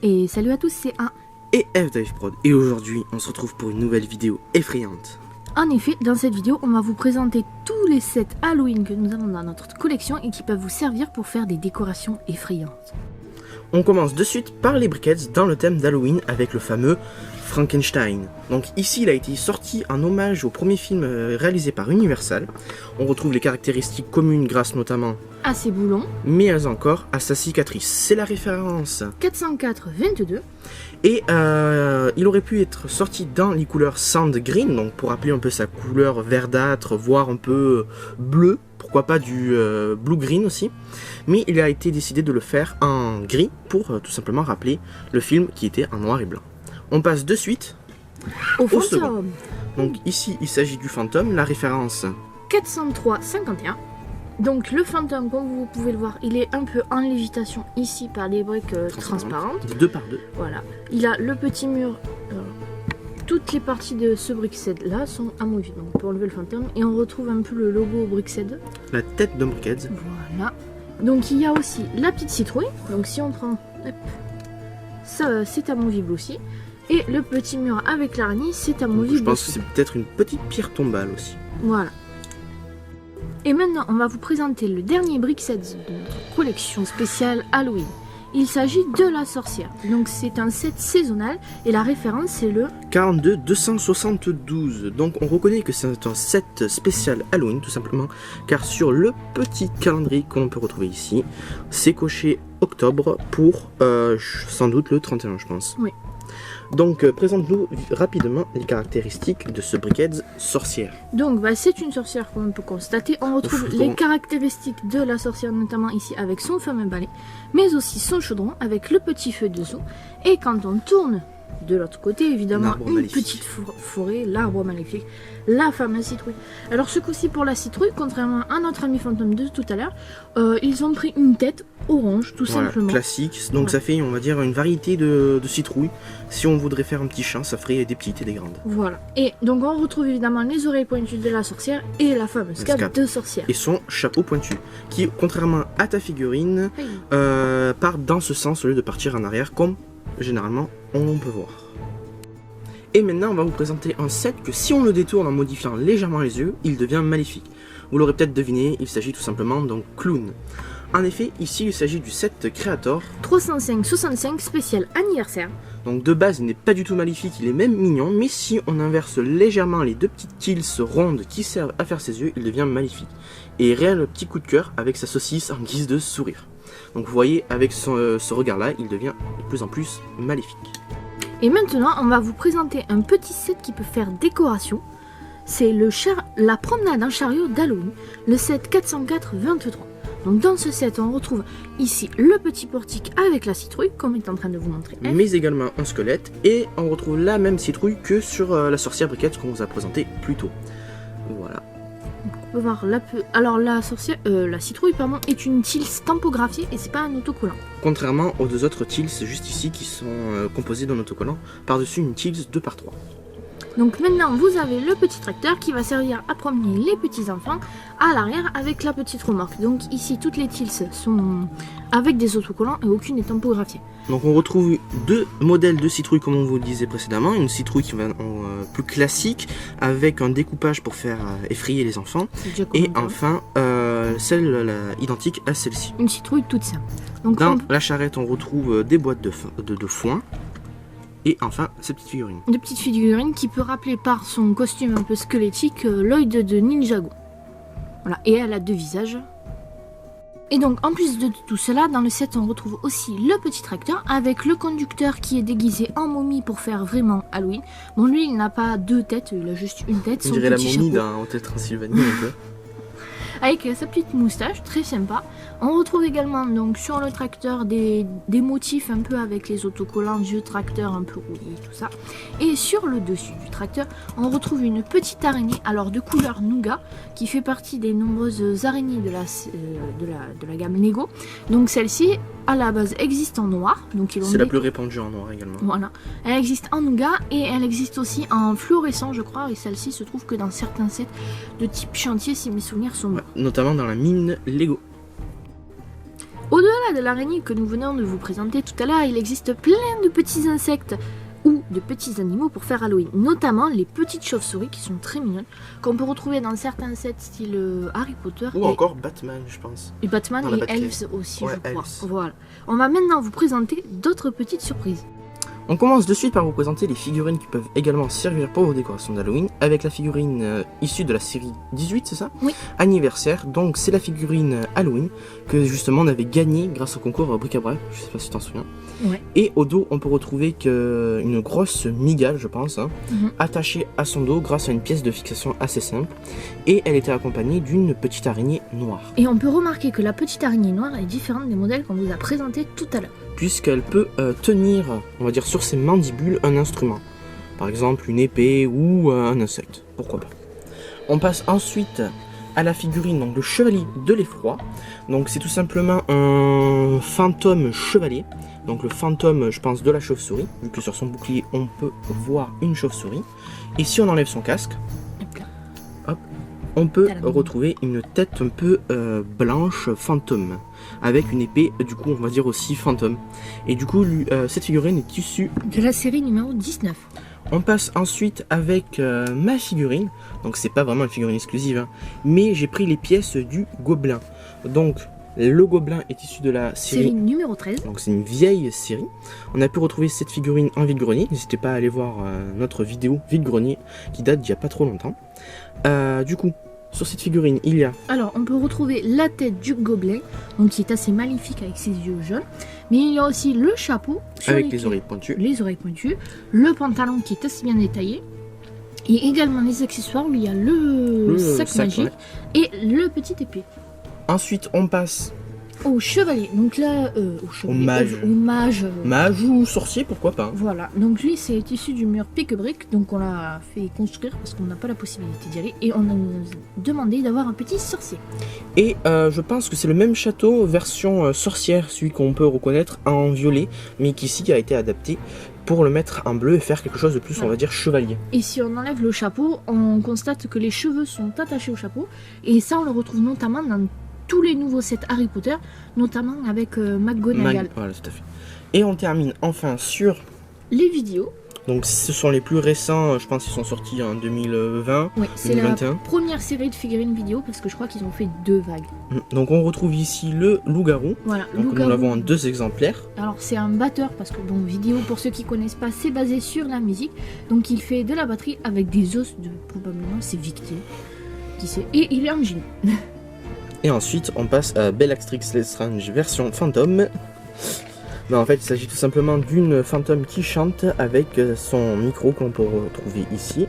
Et salut à tous, c'est A. Et F-Dive-Prod, et aujourd'hui on se retrouve pour une nouvelle vidéo effrayante. En effet, dans cette vidéo, on va vous présenter tous les sets Halloween que nous avons dans notre collection et qui peuvent vous servir pour faire des décorations effrayantes. On commence de suite par les briquettes dans le thème d'Halloween avec le fameux Frankenstein. Donc ici il a été sorti en hommage au premier film réalisé par Universal. On retrouve les caractéristiques communes grâce notamment à ses boulons, mais encore à sa cicatrice. C'est la référence 404-22. Et il aurait pu être sorti dans les couleurs sand green, donc pour rappeler un peu sa couleur verdâtre, voire un peu bleu, pourquoi pas du blue green aussi. Mais il a été décidé de le faire en gris pour tout simplement rappeler le film qui était en noir et blanc. On passe de suite au second. fantôme. Donc ici il s'agit du fantôme, la référence 403-51. Donc le fantôme, comme vous pouvez le voir, il est un peu en lévitation ici par les briques transparentes. 2 par 2. Voilà. Il a le petit mur. Toutes les parties de ce brickset là sont amovibles, donc pour enlever le fantôme. Et on retrouve un peu le logo brickset. La tête d'un briquette. Voilà. Donc il y a aussi la petite citrouille. Donc si on prend, hop, ça c'est amovible aussi. Et le petit mur avec l'araignée, c'est amovible. Je pense aussi. que c'est peut-être une petite pierre tombale aussi. Voilà. Et maintenant, on va vous présenter le dernier brickset de notre collection spéciale Halloween. Il s'agit de la sorcière. Donc c'est un set saisonnal et la référence c'est le 42-272. Donc on reconnaît que c'est un set spécial Halloween tout simplement, car sur le petit calendrier qu'on peut retrouver ici, c'est coché octobre pour sans doute le 31 je pense. Oui. Donc présente-nous rapidement les caractéristiques de ce briquet sorcière. Donc c'est une sorcière comme on peut constater. On retrouve les caractéristiques de la sorcière notamment ici avec son fameux balai, mais aussi son chaudron avec le petit feu dessous. Et quand on tourne de l'autre côté, évidemment, une petite forêt, l'arbre maléfique, la fameuse citrouille. Alors ce coup-ci pour la citrouille, contrairement à notre ami fantôme de tout à l'heure, ils ont pris une tête orange tout simplement. Classique, donc ça fait on va dire une variété de citrouilles. Si on voudrait faire un petit chat, ça ferait des petites et des grandes. Voilà, et donc on retrouve évidemment les oreilles pointues de la sorcière et la fameuse cape de sorcière. Et son chapeau pointu, qui contrairement à ta figurine, part dans ce sens au lieu de partir en arrière comme généralement on peut voir. Et maintenant on va vous présenter un set que si on le détourne en modifiant légèrement les yeux, il devient maléfique. Vous l'aurez peut-être deviné, il s'agit tout simplement d'un clown. En effet, ici il s'agit du set Creator 305-65 spécial anniversaire. Donc de base il n'est pas du tout maléfique, il est même mignon, mais si on inverse légèrement les deux petites kills rondes qui servent à faire ses yeux, il devient maléfique. Et réel petit coup de cœur avec sa saucisse en guise de sourire. Donc vous voyez, avec ce regard-là, il devient de plus en plus maléfique. Et maintenant, on va vous présenter un petit set qui peut faire décoration. C'est la promenade en chariot d'Halloween, le set 404-23. Donc dans ce set, on retrouve ici le petit portique avec la citrouille, comme est en train de vous montrer F. Mais également un squelette, et on retrouve la même citrouille que sur la sorcière briquette qu'on vous a présenté plus tôt. Voilà. On peut voir la citrouille est une Tills tampographiée et c'est pas un autocollant. Contrairement aux deux autres Tills juste ici qui sont composés d'un autocollant, par-dessus une Tills 2 par 3. Donc maintenant vous avez le petit tracteur qui va servir à promener les petits enfants à l'arrière avec la petite remorque. Donc ici toutes les Tills sont avec des autocollants et aucune n'est tampographiée. Donc on retrouve deux modèles de citrouilles comme on vous le disait précédemment, une citrouille qui va plus classique avec un découpage pour faire effrayer les enfants et enfin celle identique à celle-ci. Une citrouille toute simple. Donc dans la charrette on retrouve des boîtes de foin. Et enfin, cette petite figurine. De petite figurine qui peut rappeler par son costume un peu squelettique Lloyd de Ninjago. Voilà, et elle a deux visages. Et donc, en plus de tout cela, dans le set, on retrouve aussi le petit tracteur avec le conducteur qui est déguisé en momie pour faire vraiment Halloween. Bon, lui, il n'a pas deux têtes, il a juste une tête. On dirait la momie d'un Hôtel Transylvanie un peu. Avec sa petite moustache, très sympa. On retrouve également donc sur le tracteur des motifs un peu avec les autocollants, vieux tracteur un peu rouillé, tout ça. Et sur le dessus du tracteur, on retrouve une petite araignée, alors de couleur nougat, qui fait partie des nombreuses araignées de la gamme Lego. Donc celle-ci, à la base, existe en noir. C'est la plus répandue en noir également. Voilà. Elle existe en nougat et elle existe aussi en fluorescent, je crois. Et celle-ci se trouve que dans certains sets de type chantier, si mes souvenirs sont bons. Notamment dans la mine Lego. Au-delà de l'araignée que nous venons de vous présenter tout à l'heure, il existe plein de petits insectes ou de petits animaux pour faire Halloween, notamment les petites chauves-souris qui sont très mignonnes, qu'on peut retrouver dans certains sets style Harry Potter. Ou encore Batman, je pense. Et Batman dans et Elves aussi, ouais, je crois. Elves. Voilà. On va maintenant vous présenter d'autres petites surprises. On commence de suite par vous présenter les figurines qui peuvent également servir pour vos décorations d'Halloween, avec la figurine issue de la série 18, c'est ça? Oui. Anniversaire, donc c'est la figurine Halloween que justement on avait gagnée grâce au concours Bric-à-Brac, je sais pas si tu t'en souviens. Ouais. Et au dos, on peut retrouver une grosse migale, je pense, attachée à son dos grâce à une pièce de fixation assez simple. Et elle était accompagnée d'une petite araignée noire. Et on peut remarquer que la petite araignée noire est différente des modèles qu'on vous a présentés tout à l'heure. Puisqu'elle peut tenir, on va dire, sur ses mandibules un instrument. Par exemple une épée ou un insecte, pourquoi pas. On passe ensuite à la figurine, donc le chevalier de l'effroi. Donc c'est tout simplement un fantôme chevalier. Donc le fantôme, je pense, de la chauve-souris, vu que sur son bouclier on peut voir une chauve-souris. Et si on enlève son casque, hop, on peut retrouver une tête un peu blanche fantôme, avec une épée, du coup on va dire aussi fantôme. Et du coup cette figurine est issue de la série numéro 19. On passe ensuite avec ma figurine, donc c'est pas vraiment une figurine exclusive, mais j'ai pris les pièces du gobelin. Donc le gobelin est issu de la série numéro 13. Donc c'est une vieille série. On a pu retrouver cette figurine en vide-grenier. N'hésitez pas à aller voir notre vidéo vide-grenier qui date d'il y a pas trop longtemps. Du coup, sur cette figurine, il y a... Alors, on peut retrouver la tête du gobelin, donc qui est assez magnifique avec ses yeux jaunes. Mais il y a aussi le chapeau. Avec les oreilles pointues. Les oreilles pointues. Le pantalon qui est assez bien détaillé. Et également les accessoires où il y a le sac magique et le petit épée. Ensuite, on passe au chevalier. Donc là, au mage. Mage ou sorcier, pourquoi pas. Voilà. Donc lui, c'est issu du mur pique-brique. Donc on l'a fait construire parce qu'on n'a pas la possibilité d'y aller. Et on a demandé d'avoir un petit sorcier. Et je pense que c'est le même château version sorcière, celui qu'on peut reconnaître en violet, mais qui ici a été adapté pour le mettre en bleu et faire quelque chose de plus, on va dire, chevalier. Et si on enlève le chapeau, on constate que les cheveux sont attachés au chapeau. Et ça, on le retrouve notamment dans tous les nouveaux sets Harry Potter, notamment avec McGonagall. Voilà, tout à fait. Et on termine enfin sur les vidéos. Donc ce sont les plus récents, je pense qu'ils sont sortis en 2020, oui, c'est la première série de figurines vidéo parce que je crois qu'ils ont fait 2 vagues. Donc on retrouve ici le loup-garou. Voilà, donc nous l'avons en 2 exemplaires. Alors c'est un batteur parce que bon, vidéo pour ceux qui connaissent pas, c'est basé sur la musique. Donc il fait de la batterie avec des os de probablement c'est Victor qui sait, et il est un génie. Et ensuite on passe à Bellatrix Lestrange version fantôme. Non, en fait, il s'agit tout simplement d'une fantôme qui chante avec son micro qu'on peut retrouver ici.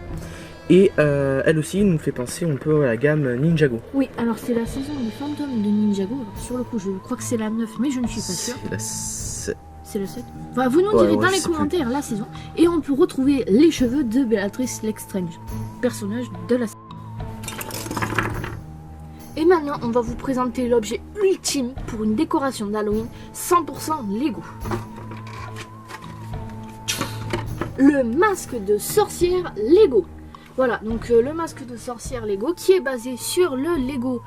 Et elle aussi nous fait penser un peu à la gamme Ninjago. Oui, alors c'est la saison des fantômes de Ninjago. Alors, sur le coup, je crois que c'est la 9, mais je ne suis pas sûre. C'est la 7. Enfin, vous nous direz dans les commentaires la saison. Et on peut retrouver les cheveux de Bellatrix Lestrange, personnage de la série. Et maintenant, on va vous présenter l'objet ultime pour une décoration d'Halloween 100% Lego. Le masque de sorcière Lego. Voilà, donc le masque de sorcière Lego qui est basé sur le Lego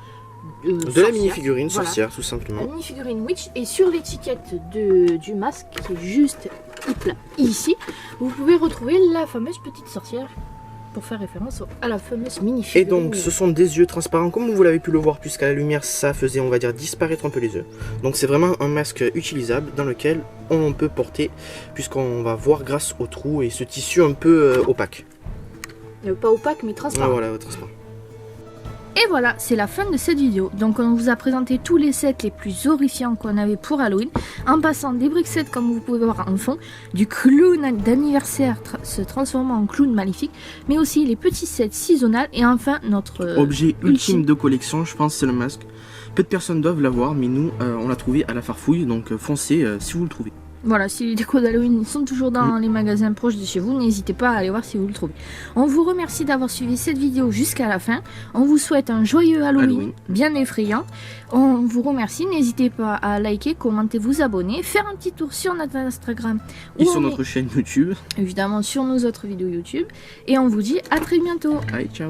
de la mini-figurine sorcière, tout simplement. La mini-figurine Witch, et sur l'étiquette du masque qui est juste ici, vous pouvez retrouver la fameuse petite sorcière. Pour faire référence à la fameuse mini-figurine. Et donc ce sont des yeux transparents comme vous l'avez pu le voir, puisqu'à la lumière ça faisait, on va dire, disparaître un peu les yeux. Donc c'est vraiment un masque utilisable dans lequel on peut porter, puisqu'on va voir grâce au trou et ce tissu un peu opaque. Pas opaque mais transparent. Ah, voilà, transparent. Et voilà, c'est la fin de cette vidéo. Donc on vous a présenté tous les sets les plus horrifiants qu'on avait pour Halloween, en passant des briques sets comme vous pouvez voir en fond, du clown d'anniversaire se transformant en clown maléfique, mais aussi les petits sets saisonnaux et enfin notre objet ultime de collection, je pense, c'est le masque. Peu de personnes doivent l'avoir, mais nous on l'a trouvé à la farfouille, donc foncez si vous le trouvez. Voilà, si les décos d'Halloween sont toujours dans les magasins proches de chez vous, n'hésitez pas à aller voir si vous le trouvez. On vous remercie d'avoir suivi cette vidéo jusqu'à la fin. On vous souhaite un joyeux Halloween bien effrayant. On vous remercie, n'hésitez pas à liker, commenter, vous abonner, faire un petit tour sur notre Instagram. Et sur notre chaîne YouTube. Évidemment sur nos autres vidéos YouTube. Et on vous dit à très bientôt. Allez, ciao.